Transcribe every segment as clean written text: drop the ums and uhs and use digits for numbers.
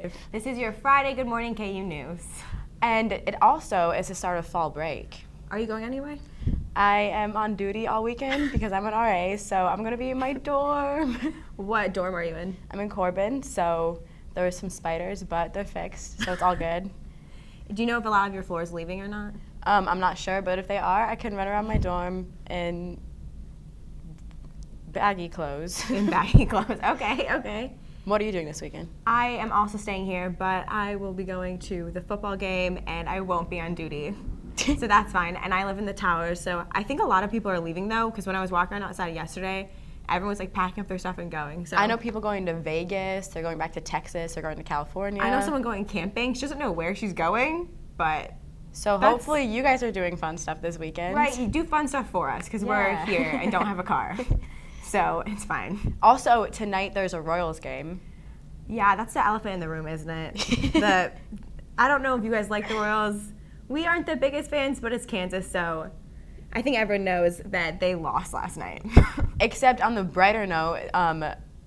5. This is your Friday Good Morning KU News. And it also is the start of fall break. Are you going anywhere? I am on duty all weekend because I'm an RA, so I'm going to be in my dorm. What dorm are you in? I'm in Corbin, so there were some spiders, but they're fixed, so it's all good. Do you know if a lot of your floor is leaving or not? I'm not sure, but if they are, I can run around my dorm in baggy clothes. In baggy clothes. Okay. What are you doing this weekend? I am also staying here, but I will be going to the football game, and I won't be on duty. So that's fine. And I live in the towers, so I think a lot of people are leaving, though, because when I was walking around outside yesterday, everyone was, like, packing up their stuff and going. So I know people going to Vegas, they're going back to Texas, they're going to California. I know someone going camping. She doesn't know where she's going, but... So hopefully you guys are doing fun stuff this weekend. Right, you do fun stuff for us, because we're here and don't have a car. So it's fine. Also, tonight there's a Royals game. Yeah, that's the elephant in the room, isn't it? I don't know if you guys like the Royals. We aren't the biggest fans, but it's Kansas, so I think everyone knows that they lost last night. Except on the brighter note,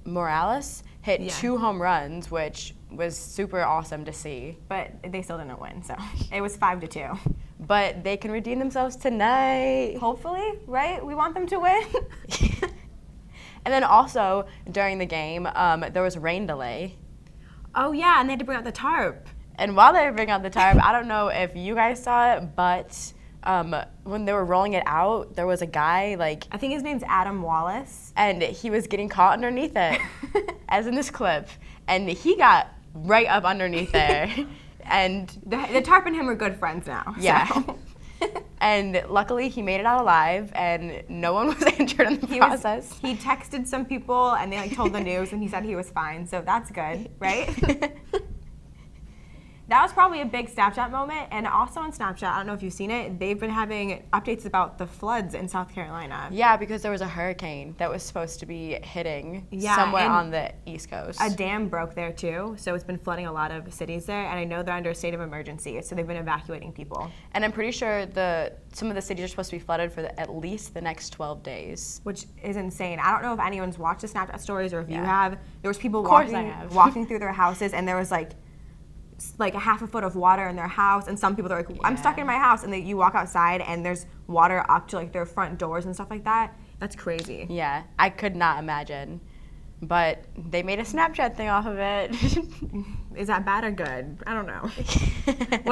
Morales hit 2 home runs, which was super awesome to see. But they still didn't win, so it was 5-2. But they can redeem themselves tonight. Hopefully, right? We want them to win. And then also, during the game, there was rain delay. Oh, yeah, and they had to bring out the tarp. And while they were bringing out the tarp, I don't know if you guys saw it, but when they were rolling it out, there was a guy, I think his name's Adam Wallace. And he was getting caught underneath it, as in this clip. And he got right up underneath there. And the tarp and him are good friends now. Yeah. So. And luckily, he made it out alive, and no one was injured in the process. He texted some people, and they told the news, and he said he was fine. So that's good, right? That was probably a big Snapchat moment. And also on Snapchat, I don't know if you've seen it, they've been having updates about the floods in South Carolina. Yeah, because there was a hurricane that was supposed to be hitting somewhere on the East Coast. A dam broke there too, so it's been flooding a lot of cities there. And I know they're under a state of emergency, so they've been evacuating people. And I'm pretty sure some of the cities are supposed to be flooded for at least the next 12 days. Which is insane. I don't know if anyone's watched the Snapchat stories or if you have. There was people walking through their houses, and there was like a half a foot of water in their house, and some people are like, I'm stuck in my house, and you walk outside and there's water up to their front doors and stuff like that. That's crazy. Yeah, I could not imagine. But they made a Snapchat thing off of it. Is that bad or good? I don't know.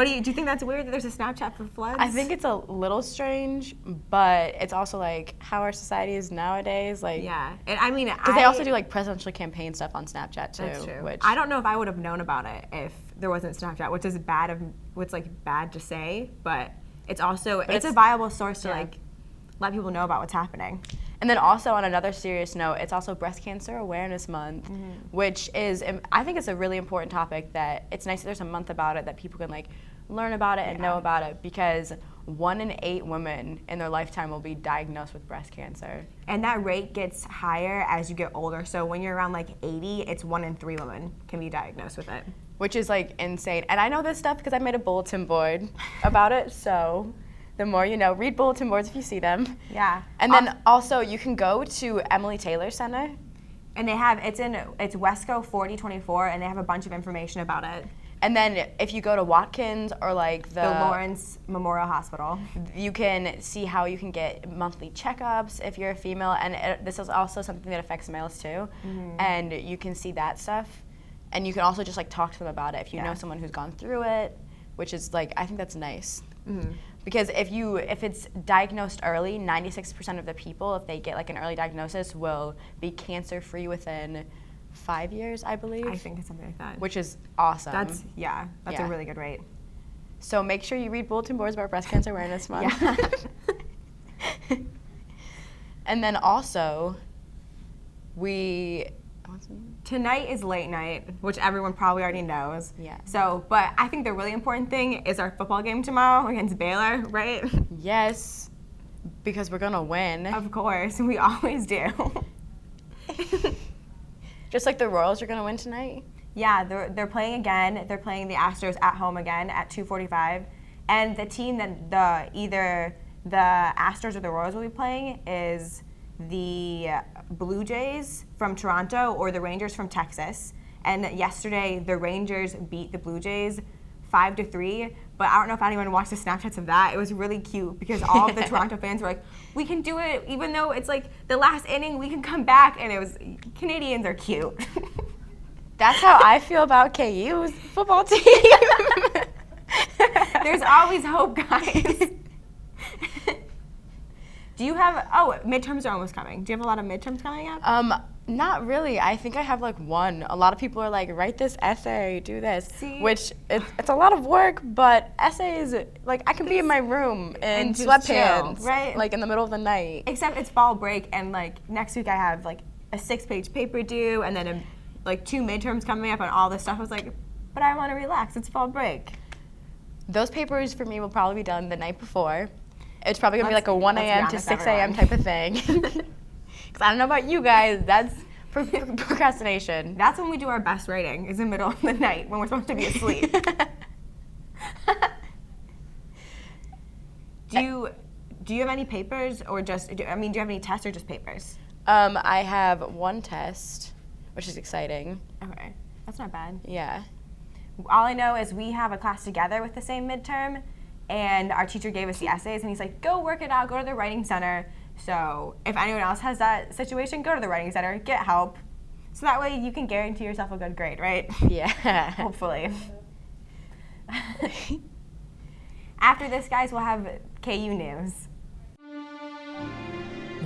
Do you think that's weird that there's a Snapchat for floods? I think it's a little strange, but it's also how our society is nowadays. Yeah, and I mean, because they also do presidential campaign stuff on Snapchat too. That's true. Which I don't know if I would have known about it if there wasn't Snapchat, which is bad to say, but it's also it's a viable source to let people know about what's happening. And then also on another serious note, it's also Breast Cancer Awareness Month, which is, I think it's a really important topic that it's nice that there's a month about it that people can learn about it and know about it, because 1 in 8 women in their lifetime will be diagnosed with breast cancer. And that rate gets higher as you get older. So when you're around 80, it's 1 in 3 women can be diagnosed with it. Which is insane. And I know this stuff because I made a bulletin board about it, so the more you know. Read bulletin boards if you see them. Yeah. And then also you can go to Emily Taylor Center. And it's Wesco 4024, and they have a bunch of information about it. And then if you go to Watkins or the Lawrence Memorial Hospital, you can see how you can get monthly checkups if you're a female. And this is also something that affects males too. And you can see that stuff. And you can also just talk to them about it if you know someone who's gone through it, which is I think that's nice. Because if it's diagnosed early, 96% of the people, if they get an early diagnosis, will be cancer-free within 5 years, I believe. I think it's something like that. Which is awesome. That's a really good rate. So make sure you read bulletin boards about Breast Cancer Awareness Month. Yeah. And then also, tonight is late night, which everyone probably already knows. Yeah. So, but I think the really important thing is our football game tomorrow against Baylor, right? Yes, because we're gonna win. Of course, we always do. Just like the Royals are gonna win tonight? Yeah, they're playing again. They're playing the Astros at home again at 2:45. And the team that either the Astros or the Royals will be playing is the Blue Jays from Toronto or the Rangers from Texas. And yesterday, the Rangers beat the Blue Jays 5-3. But I don't know if anyone watched the Snapchats of that. It was really cute because all of the Toronto fans were like, we can do it, even though it's like the last inning, we can come back. And it was, Canadians are cute. That's how I feel about KU's football team. There's always hope, guys. Do you have, midterms are almost coming. Do you have a lot of midterms coming up? Not really. I think I have like one. A lot of people are like, write this essay, do this. See? Which, it's a lot of work, but essays, like I can be in my room in sweatpants, right? Like in the middle of the night. Except it's fall break, and like next week I have like a 6-page paper due, and then like 2 midterms coming up and all this stuff. I was like, but I want to relax. It's fall break. Those papers for me will probably be done the night before. It's probably going to be like a 1 a.m. to 6 a.m. type of thing. Because I don't know about you guys, that's procrastination. That's when we do our best writing, is in the middle of the night when we're supposed to be asleep. Do you have any papers or do you have any tests or just papers? I have one test, which is exciting. Okay, that's not bad. Yeah. All I know is we have a class together with the same midterm, and our teacher gave us the essays, and he's like, go work it out, go to the writing center. So if anyone else has that situation, go to the writing center, get help. So that way you can guarantee yourself a good grade, right? Yeah. Hopefully. After this, guys, we'll have KU news.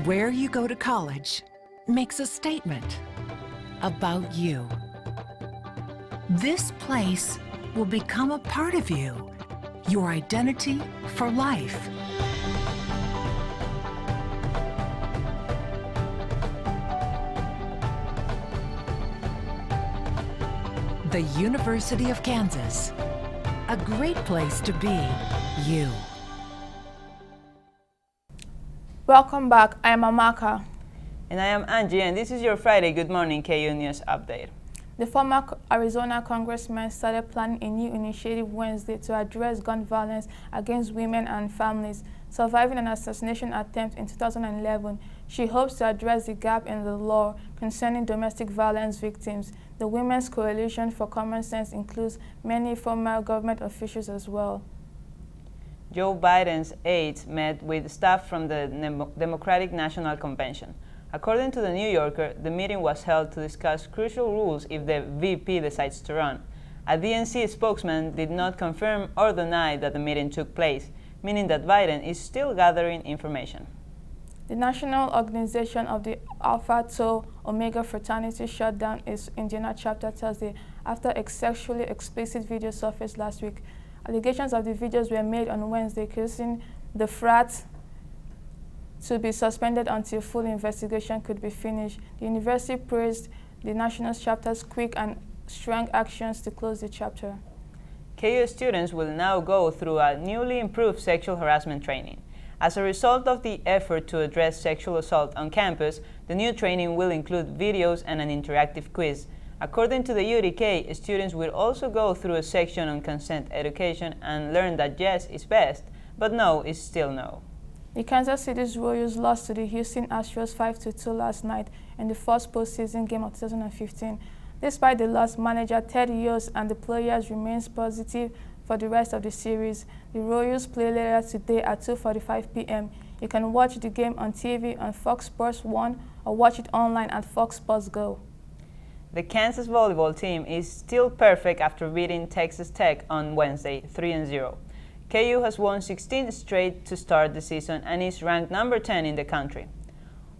Where you go to college makes a statement about you. This place will become a part of you, your identity for life. The University of Kansas, a great place to be you. Welcome back. I am Amaka. And I am Angie, and this is your Friday Good Morning KU News Update. The former Arizona congressman started planning a new initiative Wednesday to address gun violence against women and families. Surviving an assassination attempt in 2011, she hopes to address the gap in the law concerning domestic violence victims. The Women's Coalition for Common Sense includes many former government officials as well. Joe Biden's aides met with staff from the Democratic National Convention. According to the New Yorker, the meeting was held to discuss crucial rules if the VP decides to run. A DNC spokesman did not confirm or deny that the meeting took place, meaning that Biden is still gathering information. The National Organization of the Alpha Tau Omega Fraternity shut down its Indiana chapter Thursday after a sexually explicit video surfaced last week. Allegations of the videos were made on Wednesday, causing the frat to be suspended until full investigation could be finished. The university praised the national chapter's quick and strong actions to close the chapter. KU students will now go through a newly improved sexual harassment training. As a result of the effort to address sexual assault on campus, the new training will include videos and an interactive quiz. According to the UDK, students will also go through a section on consent education and learn that yes is best, but no is still no. The Kansas City Royals lost to the Houston Astros 5-2 last night in the first postseason game of 2015. Despite the loss, manager Ted Yost and the players remain positive for the rest of the series. The Royals play later today at 2:45 p.m. You can watch the game on TV on Fox Sports 1 or watch it online at Fox Sports Go. The Kansas volleyball team is still perfect after beating Texas Tech on Wednesday 3-0. KU has won 16 straight to start the season and is ranked number 10 in the country.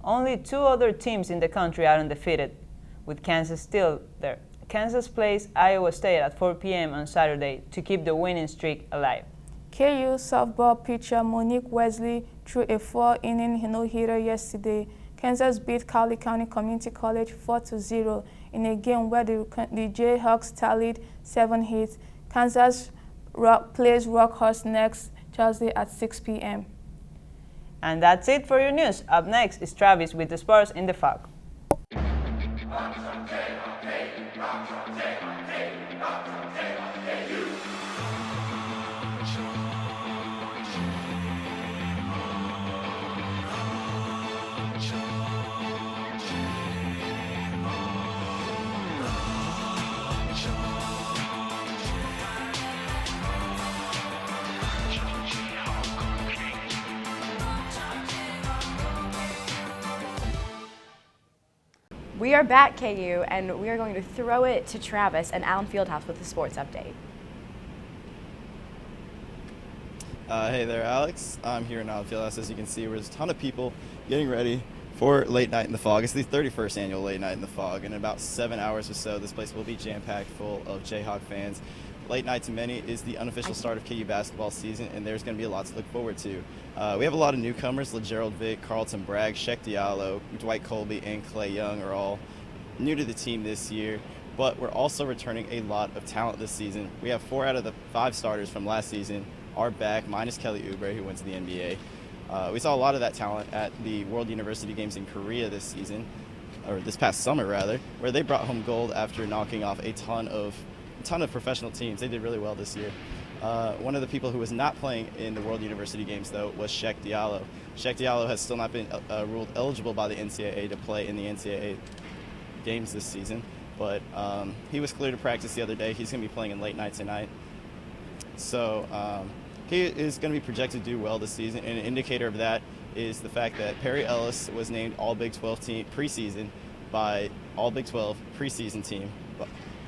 Only 2 other teams in the country are undefeated, with Kansas still there. Kansas plays Iowa State at 4 p.m. on Saturday to keep the winning streak alive. KU softball pitcher Monique Wesley threw a 4-inning no-hitter yesterday. Kansas beat Cowley County Community College 4-0 in a game where the Jayhawks tallied 7 hits. Kansas plays Rockhurst next Thursday at 6 p.m. And that's it for your news. Up next is Travis with the sports in the Phog. We are back, KU, and we are going to throw it to Travis and Allen Fieldhouse with the sports update. Hey there, Alex. I'm here in Allen Fieldhouse. As you can see, there's a ton of people getting ready for Late Night in the Phog. It's the 31st annual Late Night in the Phog. In about 7 hours or so, this place will be jam-packed full of Jayhawk fans. Late Night to many is the unofficial start of KU basketball season, and there's going to be a lot to look forward to. We have a lot of newcomers. LaGerald Vick, Carlton Bragg, Sheck Diallo, Dwight Colby, and Clay Young are all new to the team this year, but we're also returning a lot of talent this season. We have 4 out of the 5 starters from last season are back, minus Kelly Oubre, who went to the NBA. We saw a lot of that talent at the World University Games in Korea this season, or this past summer rather, where they brought home gold after knocking off a ton of professional teams. They did really well this year. One of the people who was not playing in the World University Games, though, was Sheck Diallo. Sheck Diallo has still not been ruled eligible by the NCAA to play in the NCAA games this season, but he was cleared to practice the other day. He's going to be playing in Late Night tonight. So he is going to be projected to do well this season, and an indicator of that is the fact that Perry Ellis was named All Big 12 team preseason by All Big 12 preseason team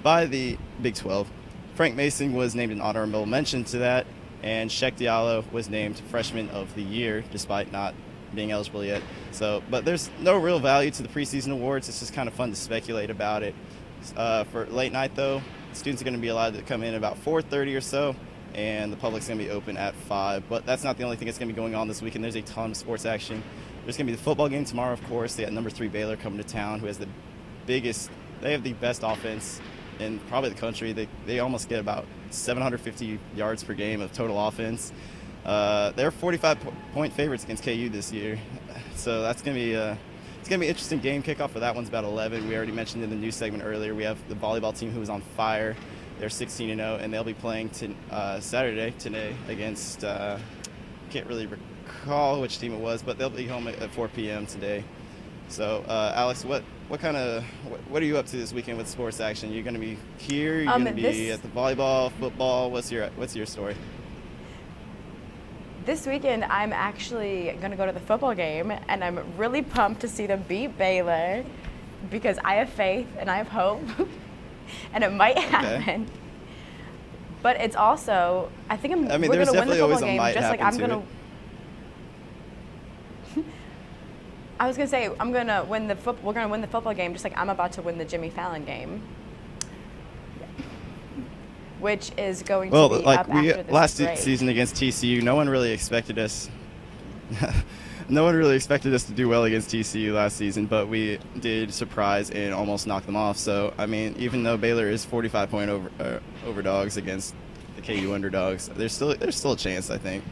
by the Big 12. Frank Mason was named an honorable mention to that, and Sheck Diallo was named Freshman of the Year, despite not being eligible yet. So, but there's no real value to the preseason awards. It's just kind of fun to speculate about it. For Late Night, though, students are going to be allowed to come in about 4:30 or so, and the public's going to be open at 5. But that's not the only thing that's going to be going on this weekend. There's a ton of sports action. There's going to be the football game tomorrow, of course. They got number 3 Baylor coming to town, who has they have the best offense in probably the country. They almost get about 750 yards per game of total offense. They're 45-point favorites against KU this year, so that's going to be it's going to be an interesting game. Kickoff for that one's about 11. We already mentioned in the news segment earlier, we have the volleyball team who is on fire. They're 16-0, and they'll be playing Saturday today against can't really recall which team it was, but they'll be home at 4 p.m. today. So, Alex, what are you up to this weekend with sports action? You're going to be here. You're going to be at the volleyball, football. What's your story? This weekend, I'm actually going to go to the football game, and I'm really pumped to see them beat Baylor because I have faith and I have hope, and it might happen. But it's also, we're going to win the football game just like I'm going to. I was going to say, we're going to win the football game just like I'm about to win the Jimmy Fallon game, which is going to be up after this last break. Season against TCU, no one really expected us to do well against TCU last season, but we did surprise and almost knock them off. So, even though Baylor is 45-point overdogs against the KU underdogs, there's still a chance, I think.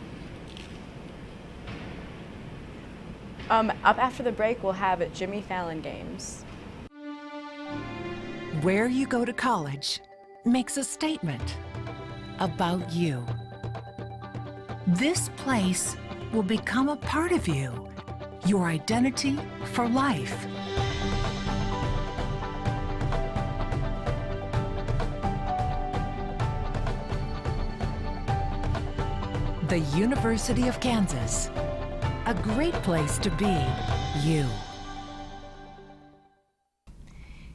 Up after the break, we'll have Jimmy Fallon games. Where you go to college makes a statement about you. This place will become a part of you, your identity for life. The University of Kansas. A great place to be you.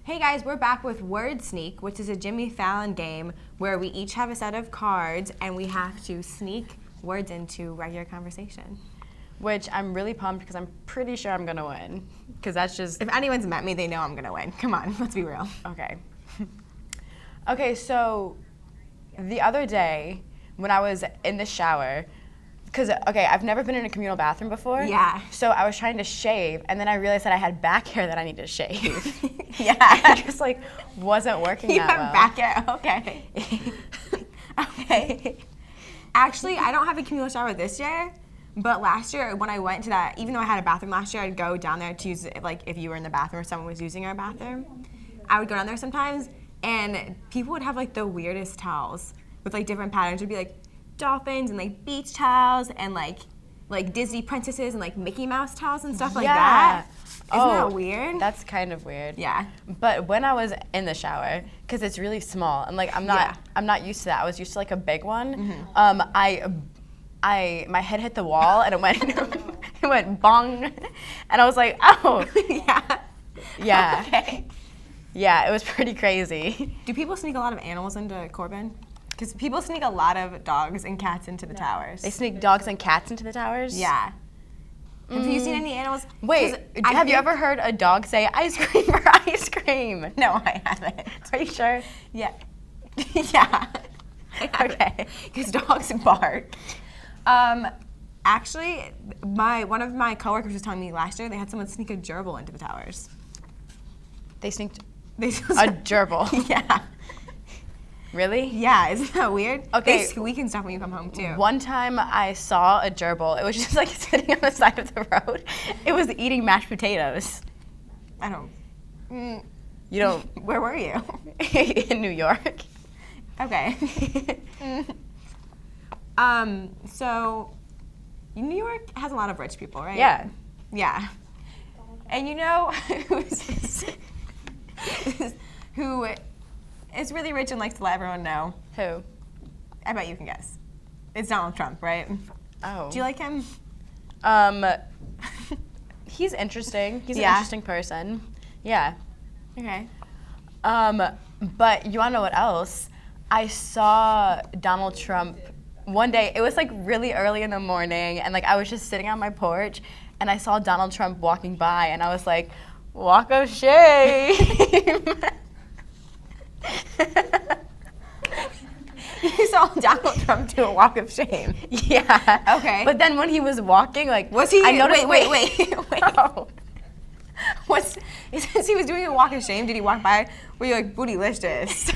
Hey guys, we're back with Word Sneak, which is a Jimmy Fallon game where we each have a set of cards and we have to sneak words into regular conversation. Which I'm really pumped because I'm pretty sure I'm gonna win. Because that's just. If anyone's met me, they know I'm gonna win. Come on, let's be real. Okay. Okay, so the other day when I was in the shower, because, I've never been in a communal bathroom before. Yeah. So I was trying to shave, and then I realized that I had back hair that I needed to shave. Yeah. It just, wasn't working you that have well. back hair, okay. Okay. Actually, I don't have a communal shower this year, but last year when I went to that, even though I had a bathroom last year, I'd go down there to use it, if you were in the bathroom or someone was using our bathroom. I would go down there sometimes, and people would have, the weirdest towels with, different patterns. It would be, dolphins and beach towels and like Disney princesses and Mickey Mouse towels and stuff like that. Isn't that weird? That's kind of weird. Yeah. But when I was in the shower, because it's really small and I'm not used to that. I was used to a big one. Mm-hmm. My head hit the wall and it went it went bong, and I was like, oh. Yeah. Yeah. Okay. Yeah, it was pretty crazy. Do people sneak a lot of animals into Corbin? Because people sneak a lot of dogs and cats into the towers. They sneak dogs and cats into the towers? Yeah. Have you seen any animals? Wait, 'Cause have you ever heard a dog say ice cream for ice cream? No, I haven't. Are you sure? Yeah. Yeah. Okay. Because dogs bark. Actually, one of my coworkers was telling me last year they had someone sneak a gerbil into the towers. They sneaked They a gerbil. Yeah. Really? Yeah, isn't that weird? Okay. They squeak and stuff when you come home too. One time I saw a gerbil. It was just like sitting on the side of the road. It was eating mashed potatoes. I don't. You don't. Where were you? In New York. Okay. So New York has a lot of rich people, right? Yeah. Yeah. And you know who is really rich and likes to let everyone know? Who? I bet you can guess. It's Donald Trump, right? Oh. Do you like him? He's interesting. He's an Yeah. interesting person. Yeah. Okay. But you wanna know what else? I saw Donald Trump one day. It was like really early in the morning, and like I was just sitting on my porch, and I saw Donald Trump walking by, and I was like, walk of shame. You saw Donald Trump do a walk of shame. Yeah. Okay. But then when he was walking, like, Was he? I noticed. Wait. Oh. Since he was doing a walk of shame, did he walk by? Were you like bootylicious?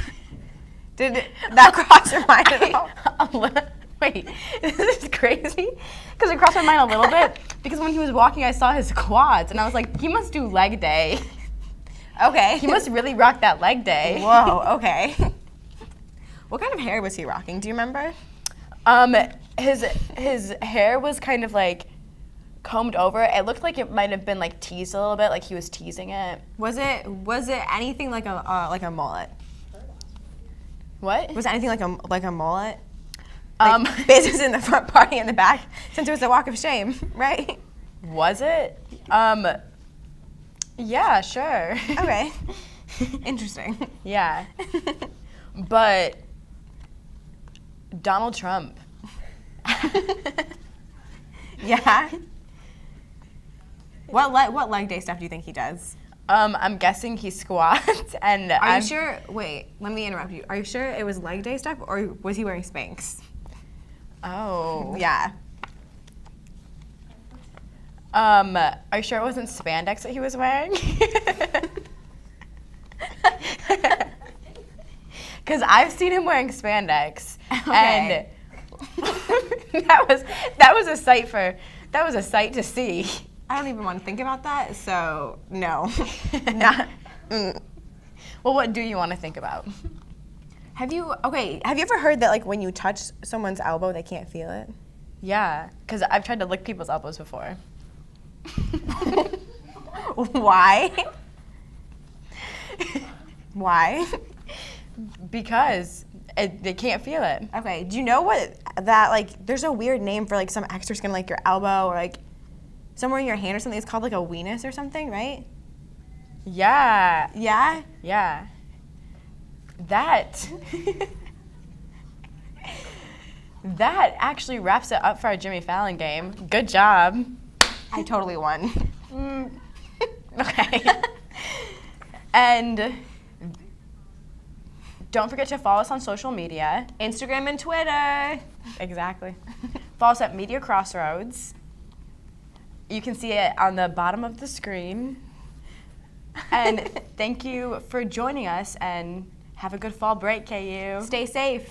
Did that cross your mind at all? Wait, this is crazy. Because it crossed my mind a little bit. Because when he was walking, I saw his quads, and I was like, he must do leg day. Okay. He must really rock that leg day. Whoa. Okay. What kind of hair was he rocking? Do you remember? His hair was kind of like combed over. It looked like it might have been like teased a little bit, like he was teasing it. Was it anything like a mullet? What? Was it anything like a mullet? Like business in the front, party in the back, since it was a walk of shame, right? Was it? Yeah, sure. Okay. Interesting. Yeah. But Donald Trump. Yeah. What leg day stuff do you think he does? I'm guessing he squats, and Are you sure? Wait, let me interrupt you. Are you sure it was leg day stuff, or was he wearing Spanx? Oh. Yeah. Are you sure it wasn't spandex that he was wearing? Because I've seen him wearing spandex, Okay. and that was a sight to see. I don't even want to think about that, so no. Well, what do you want to think about? Have you ever heard that like when you touch someone's elbow, they can't feel it? Yeah, because I've tried to lick people's elbows before. Why? Why? Because they can't feel it. Okay, do you know what that, like, there's a weird name for like some extra skin, like your elbow or like somewhere in your hand or something. It's called like a weenus or something, right? Yeah. Yeah? Yeah. That actually wraps it up for our Jimmy Fallon game. Good job. I totally won. Okay. And don't forget to follow us on social media. Instagram and Twitter. Exactly. Follow us at Media Crossroads. You can see it on the bottom of the screen. And thank you for joining us, and have a good fall break, KU. Stay safe.